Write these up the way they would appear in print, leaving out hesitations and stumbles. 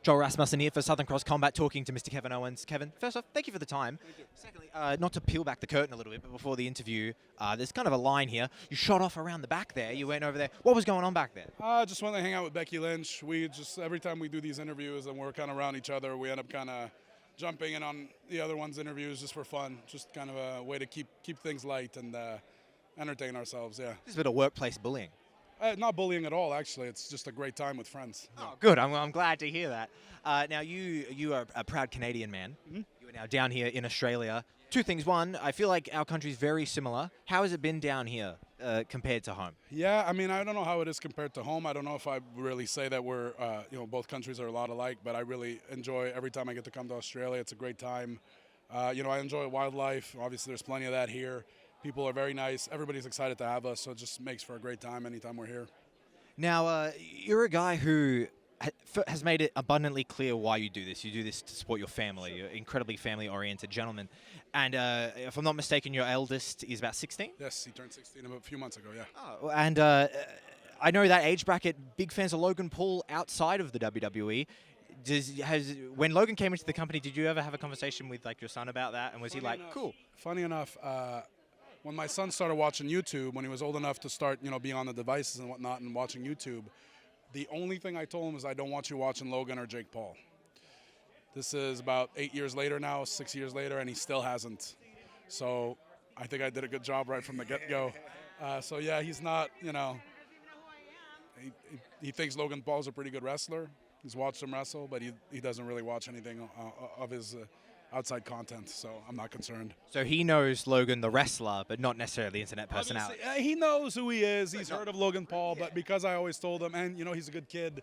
Joel Rasmussen here for Southern Cross Combat, talking to Mr. Kevin Owens. Kevin, first off, thank you for the time. Secondly, not to peel back the curtain a little bit, but before the interview, there's kind of a line here. You shot off around the back there. You went over there. What was going on back there? Just want to hang out with Becky Lynch. We just, every time we do these interviews and we're kind of around each other, we end up kind of jumping in on the other one's interviews just for fun. Just kind of a way to keep things light and entertain ourselves, yeah. This is a bit of workplace bullying. Not bullying at all, actually. It's just a great time with friends. Oh, good. I'm glad to hear that. Now, you are a proud Canadian man. Mm-hmm. You are now down here in Australia. Two things. One, I feel like our country's very similar. How has it been down here compared to home? Yeah, I mean, I don't know how it is compared to home. I don't know if I really say that we're, both countries are a lot alike, but I really enjoy every time I get to come to Australia. It's a great time. I enjoy wildlife. Obviously, there's plenty of that here. People are very nice. Everybody's excited to have us, so it just makes for a great time anytime we're here. Now, you're a guy who has made it abundantly clear why you do this. You do this to support your family. You're an incredibly family-oriented gentleman. And if I'm not mistaken, your eldest is about 16? Yes, he turned 16 a few months ago, yeah. Oh, and I know that age bracket, big fans of Logan Paul outside of the WWE. When Logan came into the company, did you ever have a conversation with your son about that? And was he like, cool? Funny enough, when my son started watching YouTube, when he was old enough to start, being on the devices and whatnot and watching YouTube, the only thing I told him is I don't want you watching Logan or Jake Paul. This is about 8 years later now, 6 years later, and he still hasn't. So I think I did a good job right from the get-go. So yeah, he's not, he thinks Logan Paul's a pretty good wrestler. He's watched him wrestle, but he doesn't really watch anything of his outside content, so I'm not concerned. So he knows Logan the wrestler, but not necessarily the internet personality. He knows who he is. He's heard of Logan Paul, but because I always told him, and he's a good kid,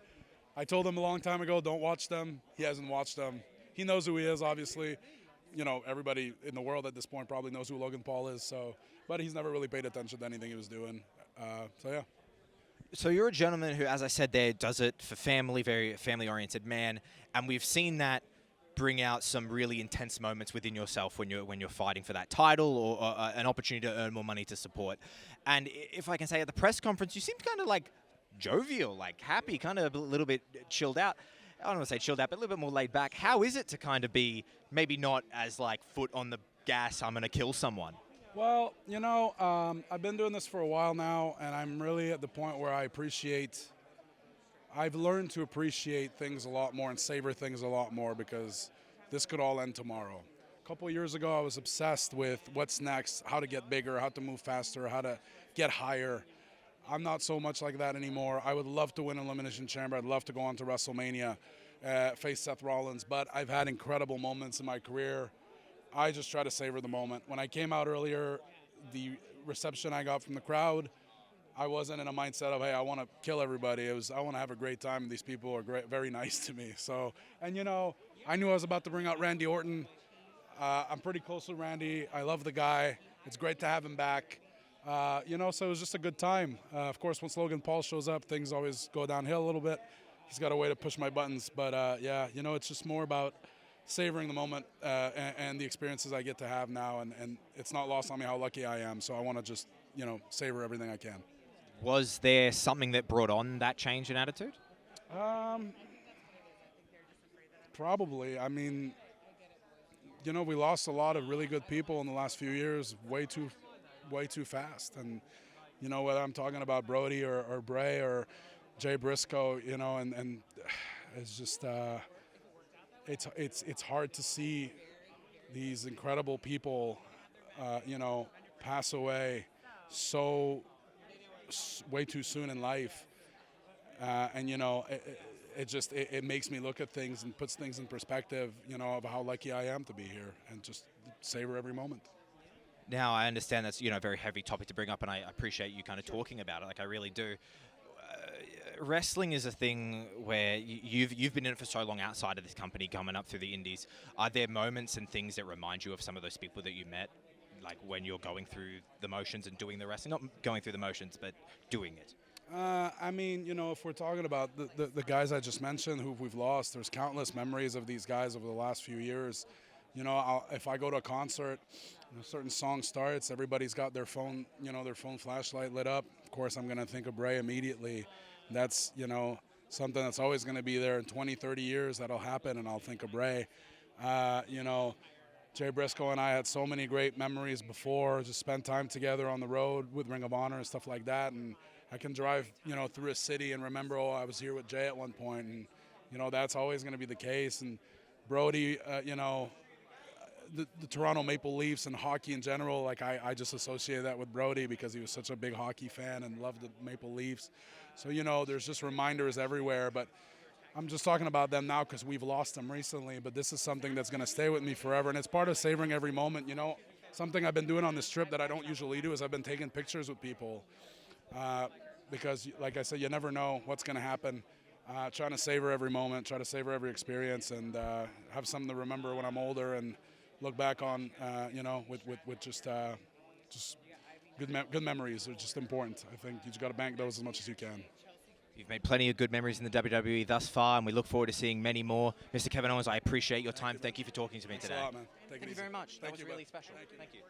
I told him a long time ago, don't watch them. He hasn't watched them. He knows who he is, obviously. Everybody in the world at this point probably knows who Logan Paul is, but he's never really paid attention to anything he was doing. So yeah. So you're a gentleman who, as I said there, does it for family, very family-oriented man, and we've seen that bring out some really intense moments within yourself when you're fighting for that title or an opportunity to earn more money to support. And if I can say, at the press conference, you seemed kind of jovial, happy, kind of a little bit chilled out. I don't want to say chilled out, but a little bit more laid back. How is it to kind of be maybe not as foot on the gas, I'm going to kill someone? Well, I've been doing this for a while now, and I'm really at the point where I've learned to appreciate things a lot more and savor things a lot more because this could all end tomorrow. A couple of years ago, I was obsessed with what's next, how to get bigger, how to move faster, how to get higher. I'm not so much like that anymore. I would love to win an Elimination Chamber. I'd love to go on to WrestleMania, face Seth Rollins, but I've had incredible moments in my career. I just try to savor the moment. When I came out earlier, the reception I got from the crowd, I wasn't in a mindset of, hey, I want to kill everybody. It was, I want to have a great time. These people are very nice to me. So, and I knew I was about to bring out Randy Orton. I'm pretty close with Randy. I love the guy. It's great to have him back. So it was just a good time. Of course, once Logan Paul shows up, things always go downhill a little bit. He's got a way to push my buttons. But it's just more about savoring the moment and the experiences I get to have now. And it's not lost on me how lucky I am. So I want to just, savor everything I can. Was there something that brought on that change in attitude? Probably. I mean, we lost a lot of really good people in the last few years way too fast. And, whether I'm talking about Brodie or Bray or Jay Briscoe, and it's just, it's hard to see these incredible people, pass away way too soon in life. And, it makes me look at things and puts things in perspective, of how lucky I am to be here and just savor every moment. Now, I understand that's, a very heavy topic to bring up, and I appreciate you kind of talking about it. I really do. Wrestling is a thing where you've been in it for so long outside of this company, coming up through the indies. Are there moments and things that remind you of some of those people that you met, when you're going through the motions and doing the wrestling? Not going through the motions, but doing it. If we're talking about the guys I just mentioned who we've lost, there's countless memories of these guys over the last few years. If I go to a concert, a certain song starts, everybody's got their phone, their phone flashlight lit up. Of course, I'm going to think of Bray immediately. That's, something that's always going to be there. In 20, 30 years, that'll happen, and I'll think of Bray. You know, Jay Briscoe and I had so many great memories before, just spent time together on the road with Ring of Honor and stuff like that. And I can drive, you know, through a city and remember, oh, I was here with Jay at one point. And, you know, that's always going to be the case. And Brodie, you know, the Toronto Maple Leafs and hockey in general, like I just associate that with Brodie because he was such a big hockey fan and loved the Maple Leafs. So, you know, there's just reminders everywhere. But I'm just talking about them now because we've lost them recently, but this is something that's going to stay with me forever, and it's part of savoring every moment. You know, something I've been doing on this trip that I don't usually do is I've been taking pictures with people because, like I said, you never know what's going to happen. Trying to savor every moment, try to savor every experience, and have something to remember when I'm older and look back on, you know, with just good memories are just important. I think you just got to bank those as much as you can. You've made plenty of good memories in the WWE thus far, and we look forward to seeing many more. Mr. Kevin Owens, I appreciate your time. Thank you for talking to me today. Thanks a lot, man. Thank you very much. That was really special. Thank you.